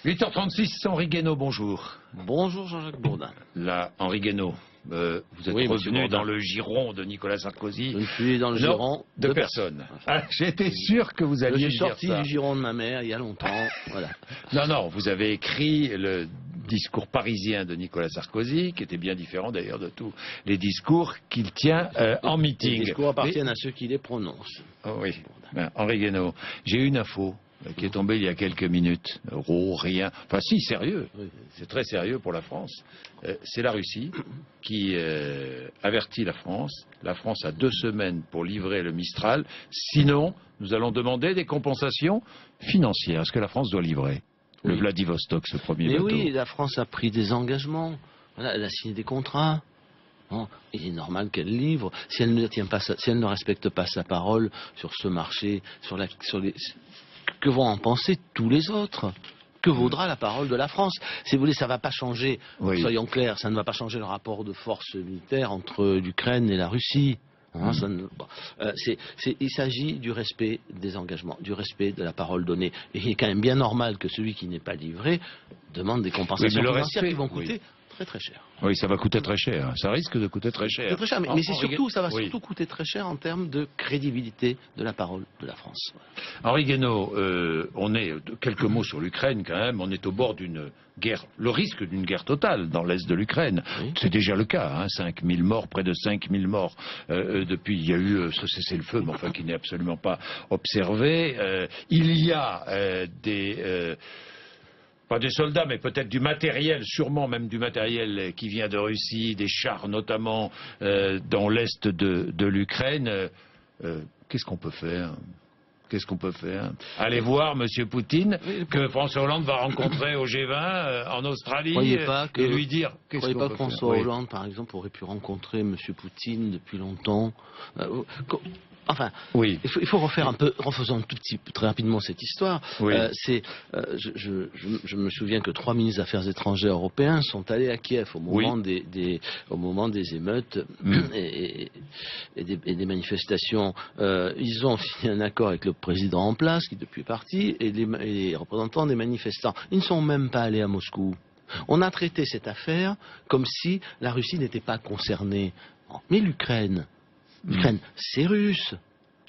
8h36, Henri Guénaud, bonjour. Bonjour Jean-Jacques Bourdin. Là, Henri Guénaud, vous êtes revenu dans le giron de Nicolas Sarkozy. Je suis dans le giron de personne. Ah, j'étais sûr que vous alliez dire ça. Je suis sorti du giron de ma mère il y a longtemps. Voilà. Non, vous avez écrit le discours parisien de Nicolas Sarkozy, qui était bien différent d'ailleurs de tous les discours qu'il tient en meeting. Les discours appartiennent à ceux qui les prononcent. Oh oui, Henri Guénaud, j'ai une info qui est tombée il y a quelques minutes. Rien. Enfin si, sérieux. C'est très sérieux pour la France. C'est la Russie qui avertit la France. La France a 2 semaines pour livrer le Mistral. Sinon, nous allons demander des compensations financières. Est-ce que la France doit livrer le Vladivostok, ce premier bateau? Mais oui, la France a pris des engagements. Voilà, elle a signé des contrats. Bon, il est normal qu'elle livre. Si elle ne tient pas, si elle ne respecte pas sa parole sur ce marché, que vont en penser tous les autres? Que vaudra la parole de la France? Si vous voulez, ça ne va pas changer, soyons clairs, ça ne va pas changer le rapport de force militaire entre l'Ukraine et la Russie. Il s'agit du respect des engagements, du respect de la parole donnée. Et il est quand même bien normal que celui qui n'est pas livré demande des compensations financières qui vont coûter très très cher. Oui, ça va coûter très cher. Ça risque de coûter très cher. Très cher, mais c'est surtout, ça va surtout coûter très cher en termes de crédibilité de la parole de la France. Henri Guénaud, on est, quelques mots sur l'Ukraine quand même, on est au bord d'une guerre, le risque d'une guerre totale dans l'est de l'Ukraine. C'est déjà le cas, 5000 morts, près de 5000 morts depuis, il y a eu ce cessez-le-feu, mais enfin qui n'est absolument pas observé. Il y a pas des soldats, mais peut-être du matériel, sûrement même du matériel qui vient de Russie, des chars notamment dans l'est de l'Ukraine. Qu'est-ce qu'on peut faire? Qu'est-ce qu'on peut faire? Aller voir M. Poutine, que François Hollande va rencontrer au G20 en Australie, et lui dire... Vous ne croyez pas que François Hollande, par exemple, aurait pu rencontrer M. Poutine depuis longtemps? Enfin, il faut refaire refaisons un tout petit peu, très rapidement cette histoire. Je me souviens que 3 ministres des Affaires étrangères européens sont allés à Kiev au moment des émeutes et des manifestations. Ils ont signé un accord avec le président en place, qui depuis est parti, et les représentants des manifestants. Ils ne sont même pas allés à Moscou. On a traité cette affaire comme si la Russie n'était pas concernée. Mais l'Ukraine, c'est russe.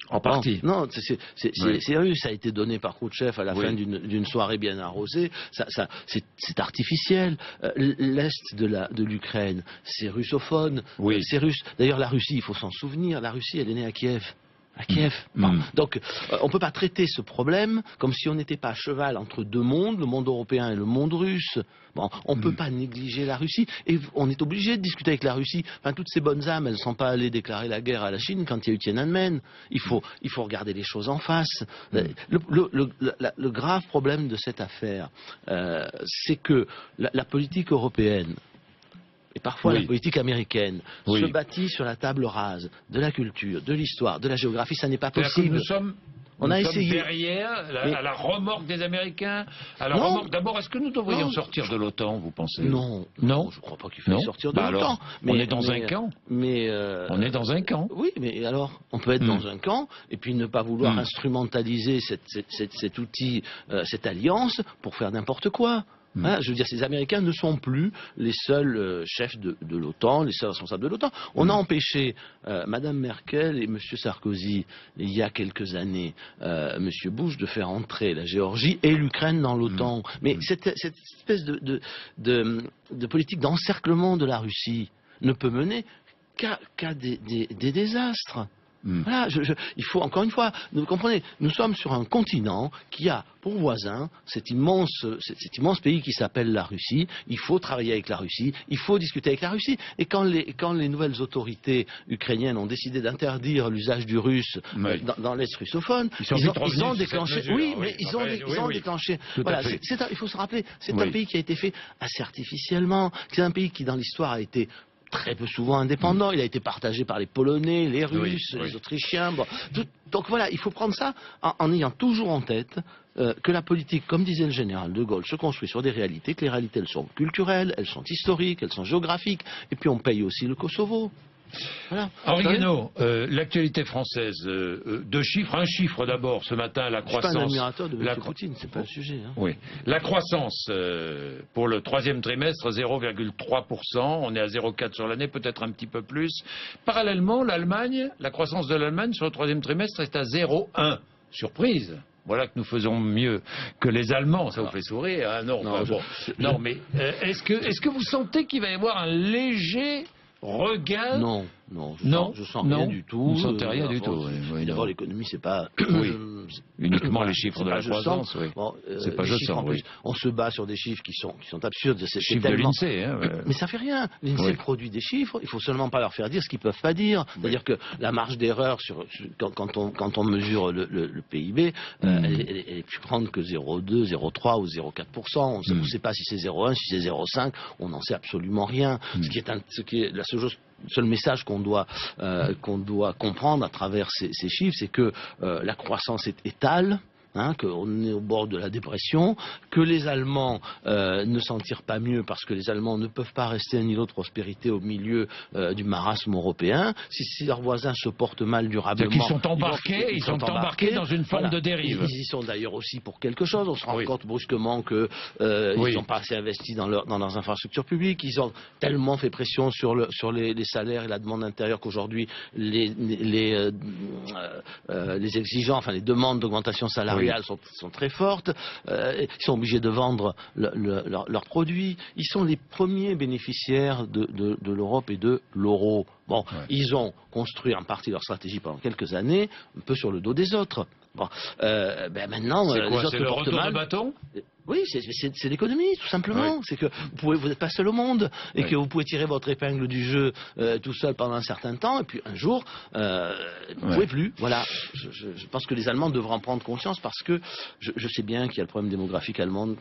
En partie. Non, c'est russe. Ça a été donné par Khrouchtchev à la fin d'une soirée bien arrosée. C'est artificiel. L'est de l'Ukraine, c'est russophone. C'est russe. D'ailleurs, la Russie, il faut s'en souvenir, la Russie, elle est née à Kiev. Donc, on ne peut pas traiter ce problème comme si on n'était pas à cheval entre 2 mondes, le monde européen et le monde russe. On ne peut pas négliger la Russie, et on est obligé de discuter avec la Russie. Enfin, toutes ces bonnes âmes, elles ne sont pas allées déclarer la guerre à la Chine quand il y a eu Tiananmen. Il faut regarder les choses en face. Le grave problème de cette affaire, c'est que la politique européenne, et parfois la politique américaine, se bâtit sur la table rase de la culture, de l'histoire, de la géographie. Ça n'est pas possible. On a essayé derrière, à la remorque des Américains. D'abord, est-ce que nous devrions sortir de l'OTAN, vous pensez? Non, je ne crois pas qu'il faille sortir de l'OTAN. On est dans un camp. On est dans un camp. Oui, mais alors, on peut être dans un camp et puis ne pas vouloir instrumentaliser cet outil, cette alliance, pour faire n'importe quoi. Je veux dire, ces Américains ne sont plus les seuls chefs de l'OTAN, les seuls responsables de l'OTAN. On a empêché Mme Merkel et M. Sarkozy, il y a quelques années, M. Bush, de faire entrer la Géorgie et l'Ukraine dans l'OTAN. Mais cette espèce de politique d'encerclement de la Russie ne peut mener qu'à des désastres. Voilà, il faut, encore une fois, vous comprenez, nous sommes sur un continent qui a pour voisin cet immense pays qui s'appelle la Russie. Il faut travailler avec la Russie, il faut discuter avec la Russie. Et quand les nouvelles autorités ukrainiennes ont décidé d'interdire l'usage du russe dans l'Est russophone, ils ont déclenché... Ils ont déclenché... Voilà, il faut se rappeler, c'est un pays qui a été fait assez artificiellement, c'est un pays qui, dans l'histoire, a été très peu souvent indépendant. Il a été partagé par les Polonais, les Russes, les Autrichiens. Donc voilà, il faut prendre ça en ayant toujours en tête que la politique, comme disait le général de Gaulle, se construit sur des réalités, que les réalités, elles sont culturelles, elles sont historiques, elles sont géographiques, et puis on paye aussi le Kosovo. Voilà. Henri Guénaud, l'actualité française, deux chiffres. Un chiffre d'abord, ce matin, la croissance. Je suis pas un admirateur de M. Poutine, c'est pas le sujet. Hein. Oui. La croissance pour le troisième trimestre, 0,3%. On est à 0,4 sur l'année, peut-être un petit peu plus. Parallèlement, l'Allemagne, la croissance de l'Allemagne sur le troisième trimestre est à 0,1. Surprise. Voilà que nous faisons mieux que les Allemands. Ça vous fait sourire, hein? Non, non, bon. Non, mais est-ce que vous sentez qu'il va y avoir un léger regain? Non, je sens rien du tout. Vous ne sentez rien du tout. Oui, d'abord, l'économie, c'est pas... Oui. Uniquement les chiffres de la croissance, oui. Bon, c'est pas je sens, oui. On se bat sur des chiffres qui sont absurdes. C'est chiffres de l'INSEE, hein. Mais ça fait rien. L'INSEE produit des chiffres, il faut seulement pas leur faire dire ce qu'ils peuvent pas dire. C'est-à-dire que la marge d'erreur quand on mesure le PIB, elle est plus grande que 0,2, 0,3 ou 0,4%. On ne sait pas si c'est 0,1, si c'est 0,5. On n'en sait absolument rien. Ce qui est la seul message qu'on doit comprendre à travers ces chiffres, c'est que la croissance est étale. Qu'on est au bord de la dépression, que les Allemands ne s'en tirent pas mieux parce que les Allemands ne peuvent pas rester un îlot de prospérité au milieu du marasme européen. Si leurs voisins se portent mal durablement... Ils sont embarqués dans une forme de dérive. Ils y sont d'ailleurs aussi pour quelque chose. On se rend compte brusquement qu'ils n'ont pas assez investi dans leurs infrastructures publiques. Ils ont tellement fait pression sur les salaires et la demande intérieure qu'aujourd'hui les exigences, enfin les demandes d'augmentation salariale sont très fortes, ils sont obligés de vendre leurs produits, ils sont les premiers bénéficiaires de l'Europe et de l'euro. Bon, ils ont construit en partie leur stratégie pendant quelques années, un peu sur le dos des autres. Bon, maintenant, c'est les quoi, autres c'est le retour de bâton? Oui, c'est l'économie, tout simplement. C'est que vous n'êtes pas seul au monde et que vous pouvez tirer votre épingle du jeu tout seul pendant un certain temps et puis un jour, vous ne pouvez plus. Voilà. Je pense que les Allemands devraient en prendre conscience parce que je sais bien qu'il y a le problème démographique allemand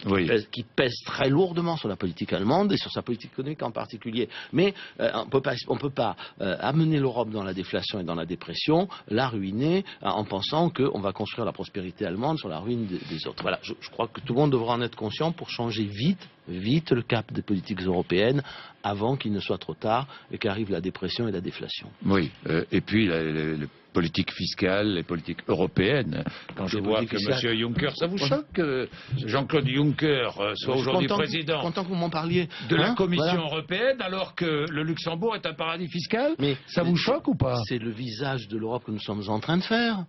qui pèse très lourdement sur la politique allemande et sur sa politique économique en particulier. Mais on peut pas amener l'Europe dans la déflation et dans la dépression, la ruiner en pensant qu'on va construire la prospérité allemande sur la ruine des autres. Voilà. Je crois que tout le monde devra en être conscient pour changer vite le cap des politiques européennes avant qu'il ne soit trop tard et qu'arrive la dépression et la déflation. Oui, et puis la politique fiscale, les politiques européennes. Quand je vois que M. Juncker, ça vous choque que Jean-Claude Juncker soit aujourd'hui président content que vous m'en parliez. De la Commission européenne alors que le Luxembourg est un paradis fiscal? Mais ça vous choque ou pas? C'est le visage de l'Europe que nous sommes en train de faire.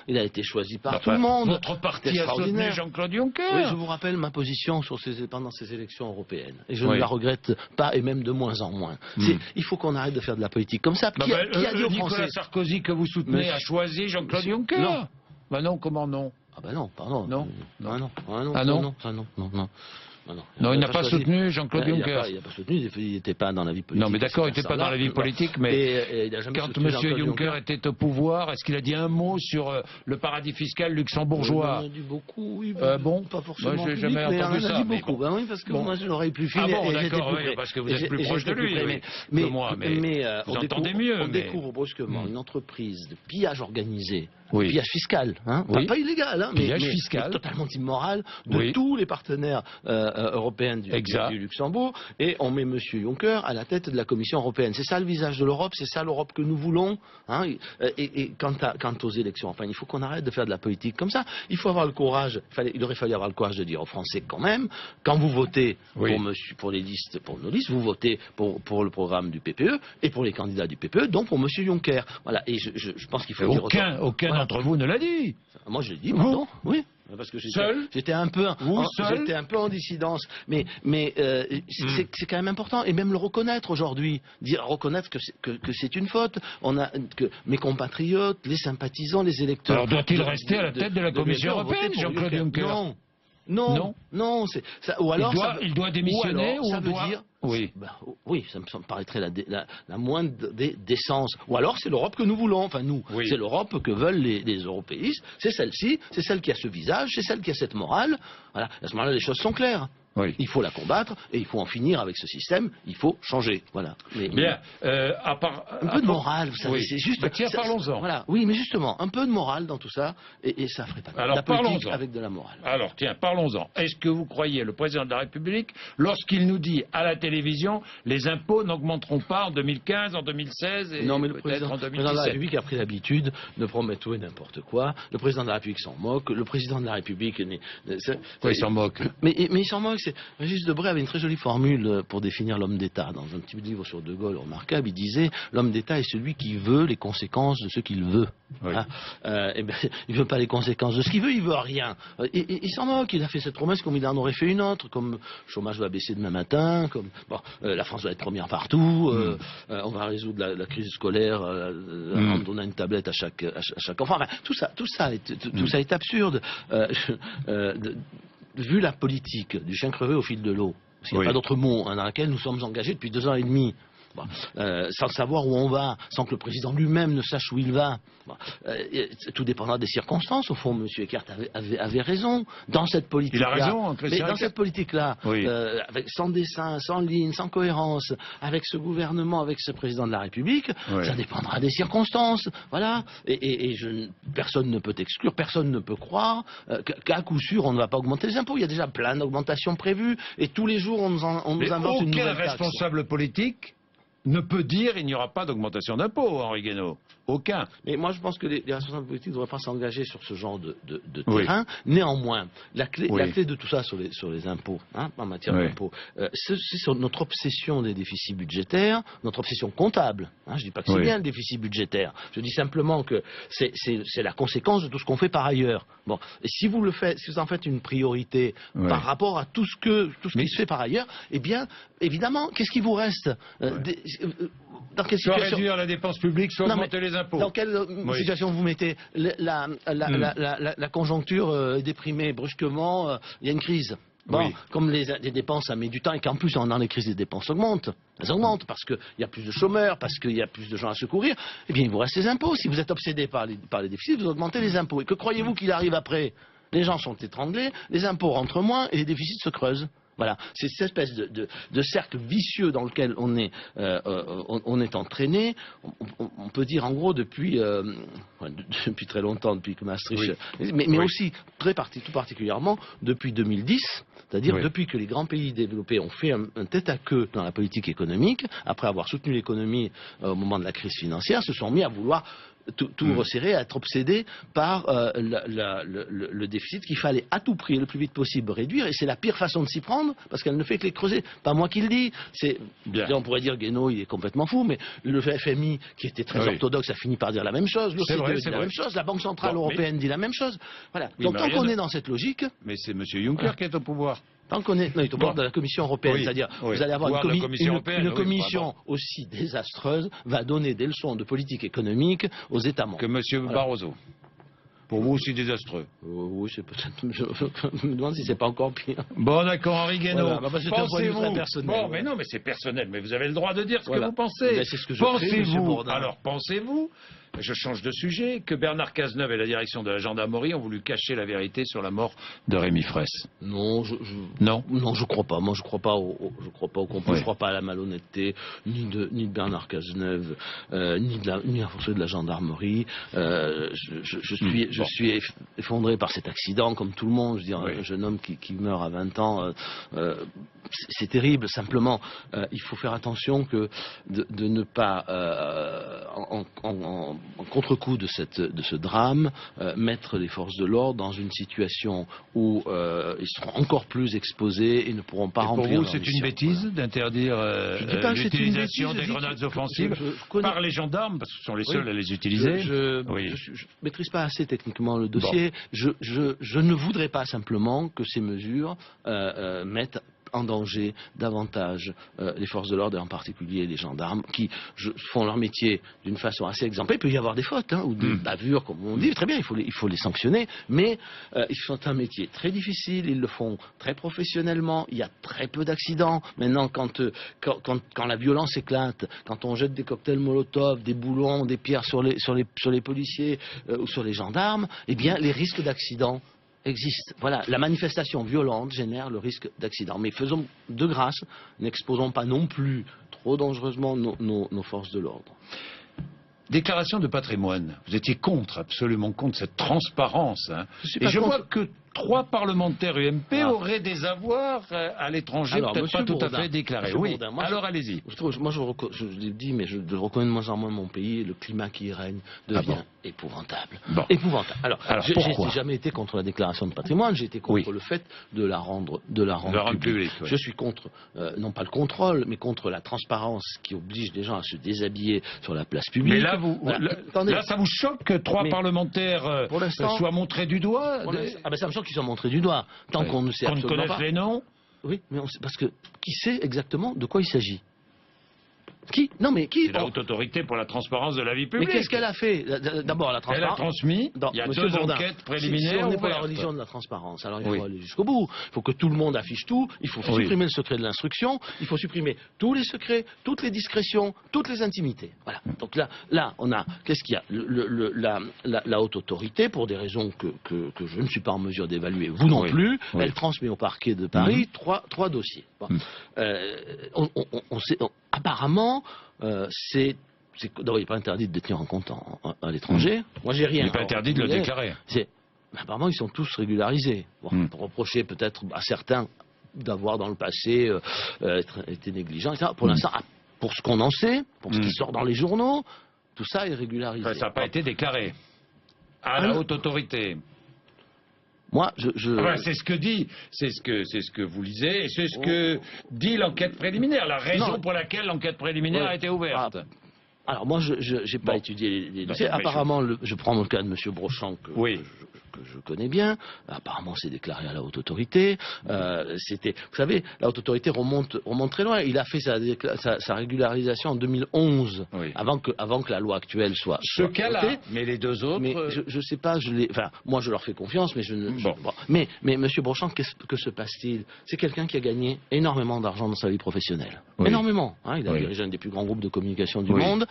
Il a été choisi par tout le monde. Votre parti a soutenu Jean-Claude Juncker. Oui, je vous rappelle ma position pendant ces élections européennes. Et je ne la regrette pas, et même de moins en moins. Il faut qu'on arrête de faire de la politique comme ça. Qui a dit aux Français? Nicolas Sarkozy que vous soutenez a choisi Jean-Claude Juncker. Non. Bah non, comment non? Ah bah non, pardon. Non. Non, il n'a pas soutenu Jean-Claude Juncker. Il n'a pas soutenu, il n'était pas dans la vie politique. Non, mais d'accord, il n'était pas dans la vie politique, mais quand M. Juncker était au pouvoir, est-ce qu'il a dit un mot sur le paradis fiscal luxembourgeois? Il en a dit beaucoup, oui. Bon, pas forcément. Moi, j'ai jamais entendu ça. Il en a dit beaucoup. Ben oui, parce que moi, je l'aurais plus fine. Ah bon, d'accord, parce que vous êtes plus proche de lui que moi, mais vous entendez mieux. On découvre brusquement une entreprise de pillage organisé. Pillage fiscal, pas illégal, mais totalement immoral de tous les partenaires européens du Luxembourg, et on met M. Juncker à la tête de la Commission européenne. C'est ça le visage de l'Europe, c'est ça l'Europe que nous voulons. Et quant aux élections, enfin, il faut qu'on arrête de faire de la politique comme ça. Il faut avoir le courage, il aurait fallu avoir le courage de dire aux Français quand même, quand vous votez pour les listes, pour nos listes, vous votez pour le programme du PPE et pour les candidats du PPE, donc pour M. Juncker. Voilà. Et je pense qu'il faut dire aucun d'entre vous ne l'a dit. Moi, je l'ai dit, pardon. Oui. Parce que j'étais un peu en dissidence, mais c'est quand même important, et même le reconnaître aujourd'hui, reconnaître que c'est une faute. Que mes compatriotes, les sympathisants, les électeurs. Alors doit-il rester à la tête de la Commission européenne, Jean-Claude Juncker? Non. Ou alors il doit démissionner, ou ça veut dire. Oui, ça me paraîtrait la moindre des décences. Ou alors c'est l'Europe que nous voulons, enfin nous, c'est l'Europe que veulent les européistes, c'est celle-ci, c'est celle qui a ce visage, c'est celle qui a cette morale. Voilà, à ce moment-là les choses sont claires. Oui. Il faut la combattre et il faut en finir avec ce système. Il faut changer. Voilà. Bien. Un peu de morale, vous savez, oui. c'est juste. Tiens, parlons-en. Voilà. Oui, mais justement, un peu de morale dans tout ça, et ça ferait pas Alors, la politique parlons-en. avec de la morale. Alors, tiens, parlons-en. Est-ce que vous croyez le président de la République lorsqu'il nous dit à la télévision les impôts n'augmenteront pas en 2015, en 2016 et non, mais le peut-être en président 2017? de la République a pris l'habitude de promettre tout et n'importe quoi. Le président de la République s'en moque. Le président de la République... Quoi, il s'en moque? Mais il s'en moque. Régis Debray avait une très jolie formule pour définir l'homme d'État. Dans un petit livre sur De Gaulle remarquable, il disait « L'homme d'État est celui qui veut les conséquences de ce qu'il veut. Oui. Hein, et ben, il veut pas les conséquences de ce qu'il veut, il veut rien. Et il s'en moque. Il a fait cette promesse comme il en aurait fait une autre, comme le chômage va baisser demain matin, comme la France va être première partout, on va résoudre la crise scolaire en donnant une tablette à chaque enfant. Enfin, tout ça est absurde. Vu la politique du chien crevé au fil de l'eau, parce qu'il n'y a pas d'autre mot, dans laquelle nous sommes engagés depuis 2 ans et demi, sans savoir où on va, sans que le président lui-même ne sache où il va. Tout dépendra des circonstances. Au fond, M. Eckert avait raison. Dans cette politique-là, il a raison, mais dans cette politique-là, sans dessein, sans ligne, sans cohérence, avec ce gouvernement, avec ce président de la République, ça dépendra des circonstances. Voilà. Et personne ne peut exclure, personne ne peut croire qu'à coup sûr, on ne va pas augmenter les impôts. Il y a déjà plein d'augmentations prévues, et tous les jours, on nous invente une nouvelle taxe. Aucun responsable politique ne peut dire il n'y aura pas d'augmentation d'impôts, Henri Guénaud. Aucun. Mais moi, je pense que les responsables politiques ne devraient pas s'engager sur ce genre de terrain. Néanmoins, la clé de tout ça sur les impôts, en matière d'impôts, c'est sur notre obsession des déficits budgétaires, notre obsession comptable. Je ne dis pas que c'est bien le déficit budgétaire. Je dis simplement que c'est la conséquence de tout ce qu'on fait par ailleurs. Bon, et si vous en faites une priorité par rapport à tout ce qui se fait par ailleurs, eh bien, évidemment, qu'est-ce qui vous reste dans quelle soit situation... réduire la dépense publique, soit augmenter les impôts. Dans quelle situation vous mettez la conjoncture est déprimée brusquement, il y a une crise. Comme les dépenses, ça met du temps, et qu'en plus, dans les crises, les dépenses augmentent. Elles augmentent parce qu'il y a plus de chômeurs, parce qu'il y a plus de gens à secourir. Eh bien, il vous reste les impôts. Si vous êtes obsédé par les déficits, vous augmentez les impôts. Et que croyez-vous qu'il arrive après? Les gens sont étranglés, les impôts rentrent moins et les déficits se creusent. Voilà, c'est cette espèce de cercle vicieux dans lequel on est entraîné. On peut dire en gros depuis très longtemps, depuis que Maastricht, mais aussi tout particulièrement depuis 2010, c'est-à-dire depuis que les grands pays développés ont fait un tête-à-queue dans la politique économique, après avoir soutenu l'économie au moment de la crise financière, se sont mis à vouloir tout resserrer, à être obsédé par le déficit qu'il fallait à tout prix, le plus vite possible, réduire. Et c'est la pire façon de s'y prendre, parce qu'elle ne fait que les creuser. Pas moi qui le dis. On pourrait dire Guénaud, il est complètement fou, mais le FMI, qui était très orthodoxe, a fini par dire la même chose. L'OCDE dit la même chose. La Banque Centrale Européenne dit la même chose. Voilà. Donc tant qu'on est dans cette logique... Mais c'est M. Juncker qui est au pouvoir. Tant qu'on est au bord de la Commission européenne, c'est-à-dire vous allez avoir une commission aussi désastreuse, va donner des leçons de politique économique aux États membres. Que M. Barroso. Pour vous aussi désastreux. Oui, c'est peut-être. Je me demande si c'est pas encore pire. Bon, d'accord, Henri Guénaud. Pensez-vous. Bon, mais non, mais c'est personnel. Mais vous avez le droit de dire ce que vous pensez. C'est ce que je pensez-vous. Alors, pensez-vous. Je change de sujet, que Bernard Cazeneuve et la direction de la gendarmerie ont voulu cacher la vérité sur la mort de Rémi Fraisse. Non, je crois pas. Moi, je crois pas au complot. Je crois pas à la malhonnêteté ni de Bernard Cazeneuve, ni à force de la gendarmerie. Je suis effondré par cet accident, comme tout le monde. Je veux dire, un jeune homme qui meurt à 20 ans, c'est terrible. Simplement, il faut faire attention de ne pas en contre-coup de ce drame, mettre les forces de l'ordre dans une situation où ils seront encore plus exposés et ne pourront pas remplir leur mission. Pour vous, c'est une bêtise d'interdire l'utilisation des grenades offensives par les gendarmes, parce que ce sont les seuls à les utiliser. Je maîtrise pas assez techniquement le dossier. Je ne voudrais pas simplement que ces mesures mettent en danger davantage les forces de l'ordre et en particulier les gendarmes qui font leur métier d'une façon assez exemplaire. Il peut y avoir des fautes ou des bavures comme on dit, très bien, il faut les sanctionner, mais ils font un métier très difficile, ils le font très professionnellement, il y a très peu d'accidents. Maintenant quand la violence éclate, quand on jette des cocktails Molotov, des boulons, des pierres sur les policiers ou sur les gendarmes, eh bien les risques d'accident existe. Voilà, la manifestation violente génère le risque d'accident. Mais faisons de grâce, n'exposons pas non plus trop dangereusement nos forces de l'ordre. Déclaration de patrimoine. Vous étiez absolument contre cette transparence. Hein. Et je vois que 3 parlementaires UMP auraient des avoirs à l'étranger, peut-être pas tout à fait déclarés. Oui, alors allez-y. Moi, je l'ai dit, mais je reconnais de moins en moins mon pays, le climat qui y règne devient épouvantable. Bon. Épouvantable. Alors je n'ai jamais été contre la déclaration de patrimoine, j'ai été contre le fait de la rendre publique. Oui. Je suis contre, non pas le contrôle, mais contre la transparence qui oblige les gens à se déshabiller sur la place publique. Mais là, ça vous choque que 3 parlementaires soient montrés du doigt? Ah ben ça me choque qu'ils soient montrés du doigt. Tant qu'on ne sait absolument pas. Qu'on connaisse les noms? Oui, mais parce que qui sait exactement de quoi il s'agit? Qui? Non, mais qui? C'est la haute autorité pour la transparance de la vie publique. Mais qu'est-ce qu'elle a fait? D'abord, la transparence. Elle a transmis. Il y a 2 enquêtes préliminaires. Si on n'est pas la religion de la transparence, alors il faut aller jusqu'au bout. Il faut que tout le monde affiche tout. Il faut supprimer le secret de l'instruction. Il faut supprimer tous les secrets, toutes les discrétions, toutes les intimités. Voilà. Donc là, on a. Qu'est-ce qu'il y a? La haute autorité, pour des raisons que je ne suis pas en mesure d'évaluer, vous non plus, elle transmet au parquet de Paris trois dossiers. Bon. Apparemment, d'abord, il n'est pas interdit de détenir un compte à l'étranger. Moi, j'ai rien. Il n'est pas interdit de le déclarer. Apparemment, ils sont tous régularisés. Bon, pour reprocher peut-être à certains d'avoir dans le passé été négligents, etc. Pour l'instant, pour ce qu'on en sait, pour ce qui sort dans les journaux, tout ça est régularisé. Enfin, ça n'a pas été déclaré à la haute autorité. Moi, c'est ce que vous lisez, et c'est ce que dit l'enquête préliminaire, la raison pour laquelle l'enquête préliminaire a été ouverte. Alors moi, je n'ai pas étudié les dossiers. Apparemment, je prends le cas de M. Brochant, que je connais bien. Apparemment, c'est déclaré à la haute autorité. Vous savez, la haute autorité remonte très loin. Il a fait sa régularisation en 2011, avant que la loi actuelle soit ce cas-là, mais les 2 autres... Mais je sais pas, moi je leur fais confiance, mais mais M. Brochant, que se passe-t-il? C'est quelqu'un qui a gagné énormément d'argent dans sa vie professionnelle. Énormément. Hein, il a dirigé un des plus grands groupes de communication du monde.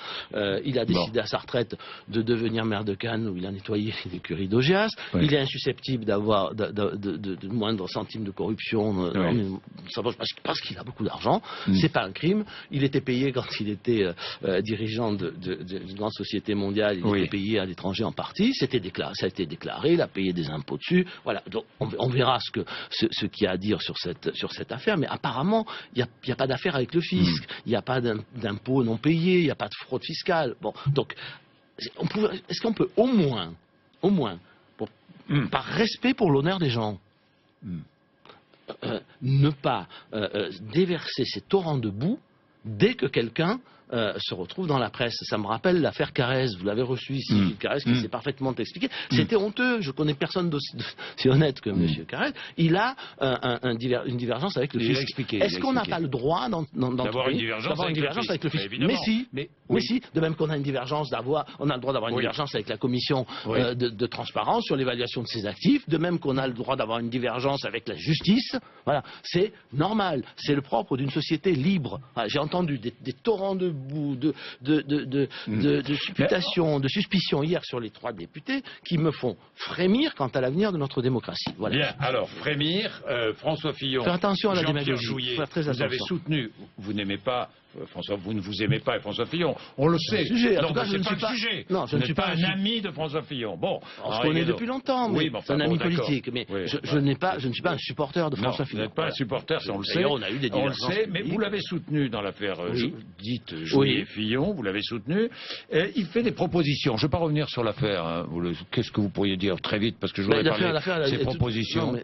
Il a décidé à sa retraite de devenir maire de Cannes, où il a nettoyé l'écurie d'Augias. Il est insusceptible d'avoir de moindre centime de corruption, parce qu'il a beaucoup d'argent. C'est pas un crime. Il était payé quand il était dirigeant d'une grande société mondiale. Il était payé à l'étranger en partie. Ça a été déclaré. Il a payé des impôts dessus. Voilà. Donc on verra ce qu'il y a à dire sur cette affaire. Mais apparemment, il n'y a pas d'affaire avec le fisc. Il n'y a pas d'impôts non payés. Il n'y a pas de fraude fiscale. Bon, donc est-ce qu'on peut au moins par respect pour l'honneur des gens, ne pas déverser ces torrents de boue dès que quelqu'un se retrouve dans la presse? Ça me rappelle l'affaire Carrez. Vous l'avez reçu ici, Gilles Carrez, qui s'est parfaitement expliqué. C'était honteux. Je connais personne d'aussi honnête que M. Carrez. Il a une divergence avec le fisc. Est-ce qu'on n'a pas le droit d'avoir une divergence avec le fisc? Mais si. De même qu'on a une divergence on a le droit d'avoir une divergence avec la commission de transparence sur l'évaluation de ses actifs. De même qu'on a le droit d'avoir une divergence avec la justice. Voilà. C'est normal. C'est le propre d'une société libre. Voilà. J'ai entendu des torrents de supputation, de suspicion hier sur les 3 députés qui me font frémir quant à l'avenir de notre démocratie. Voilà. Bien, alors frémir, François Fillon, faire attention à la Jean-Pierre démagogie. Jouyet, Faire très vous avez soutenu, vous n'aimez pas François, vous ne vous aimez pas et François Fillon, on le sait. En tout cas, je ne suis pas le sujet. Non, je ne suis pas un ami de François Fillon. Bon, on se connaît depuis longtemps, mais c'est un ami politique. Mais je ne suis pas un supporter de François Fillon. Vous n'êtes pas un supporter, ça on le sait. On a eu des divergences. On le sait, mais vous l'avez soutenu dans l'affaire dite Jouyet-Fillon, vous l'avez soutenu. Il fait des propositions. Je ne vais pas revenir sur l'affaire. Qu'est-ce que vous pourriez dire très vite, parce que je voudrais parler de ces propositions.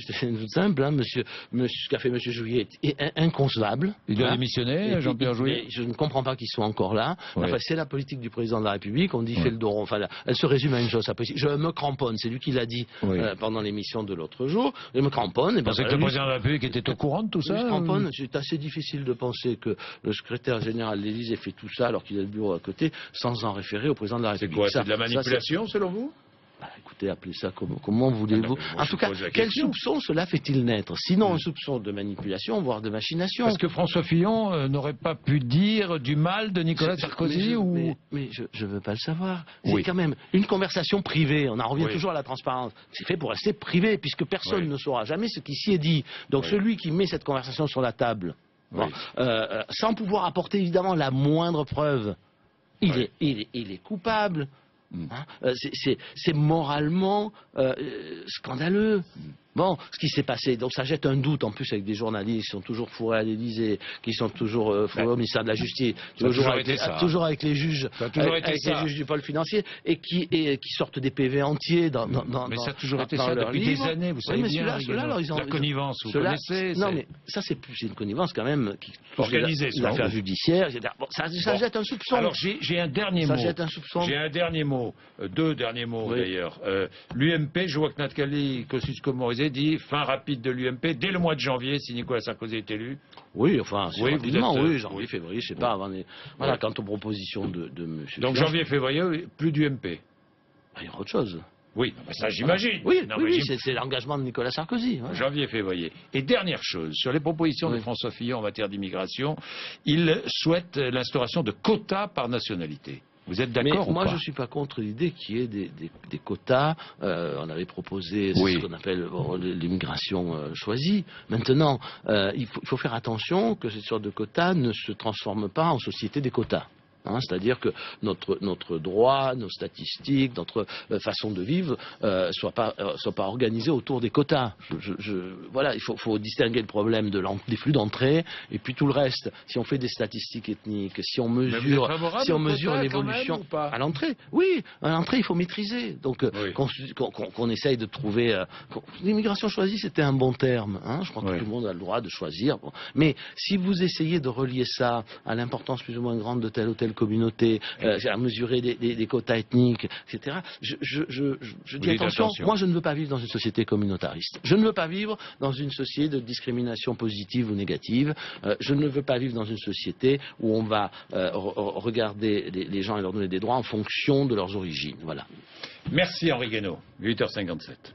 C'est tout simple. Ce qu'a fait M. Jouyet est inconcevable. Il doit démissionner, Jean-Pierre Jouyet. Je ne comprends pas qu'ils soient encore là. Enfin, c'est la politique du président de la République. On dit fait le dos rond. Enfin, elle se résume à une chose. Je me cramponne. C'est lui qui l'a dit pendant l'émission de l'autre jour. Je me cramponne. Vous pensez que le président de la République était au courant de tout ça? Je me cramponne. C'est assez difficile de penser que le secrétaire général de l'Élysée fait tout ça alors qu'il a le bureau à côté sans en référer au président de la République. C'est quoi? C'est de la manipulation selon vous? Écoutez, appelez ça comment voulez-vous. En tout cas, quel soupçon cela fait-il naître? Sinon, un soupçon de manipulation, voire de machination. Parce que François Fillon n'aurait pas pu dire du mal de Nicolas Sarkozy Mais je veux pas le savoir. Oui. C'est quand même une conversation privée. On en revient toujours à la transparence. C'est fait pour rester privé, puisque personne ne saura jamais ce qui s'y est dit. Donc celui qui met cette conversation sur la table, sans pouvoir apporter évidemment la moindre preuve, il est coupable. Hein, c'est moralement scandaleux. Bon, ce qui s'est passé, donc ça jette un doute en plus avec des journalistes qui sont toujours fourrés à l'Élysée, qui sont toujours fourrés au ministère de la Justice, toujours avec les juges, les juges du pôle financier, et qui sortent des PV entiers dans mais ça a toujours été ça depuis des années, vous savez bien. La connivence, vous connaissez. Non, mais ça c'est une connivence quand même qui organisée, l'affaire judiciaire. Bon, ça jette un soupçon. Alors j'ai un dernier mot. Ça jette un soupçon. J'ai un dernier mot, deux derniers mots d'ailleurs. L'UMP, je vois que Nathalie Kosciusko-Morizet dit fin rapide de l'UMP dès le mois de janvier si Nicolas Sarkozy est élu. Oui, enfin, rapidement, janvier, février, je sais pas. Avant les... Voilà, quant aux propositions de M. Donc janvier, février, plus d'UMP. Il y aura autre chose. Oui, ça j'imagine. Oui, c'est l'engagement de Nicolas Sarkozy. Voilà. Janvier, février. Et dernière chose, sur les propositions de François Fillon en matière d'immigration, il souhaite l'instauration de quotas par nationalité. Vous êtes d'accord ou pas? Moi, je ne suis pas contre l'idée qu'il y ait des quotas. On avait proposé ce qu'on appelle l'immigration choisie. Maintenant, il faut faire attention que cette sorte de quotas ne se transforme pas en société des quotas. C'est-à-dire que notre droit, nos statistiques, notre façon de vivre soit pas organisée autour des quotas. Voilà, il faut distinguer le problème des flux d'entrée et puis tout le reste. Si on fait des statistiques ethniques, si on mesure l'évolution à l'entrée, à l'entrée il faut maîtriser. Donc qu'on essaye de trouver l'immigration choisie, c'était un bon terme. Je crois que tout le monde a le droit de choisir. Bon. Mais si vous essayez de relier ça à l'importance plus ou moins grande de telle ou telle communauté, à mesurer des quotas ethniques, etc. Je dis attention, moi je ne veux pas vivre dans une société communautariste. Je ne veux pas vivre dans une société de discrimination positive ou négative. Je ne veux pas vivre dans une société où on va regarder les gens et leur donner des droits en fonction de leurs origines. Voilà. Merci Henri Guénaud, 8h57.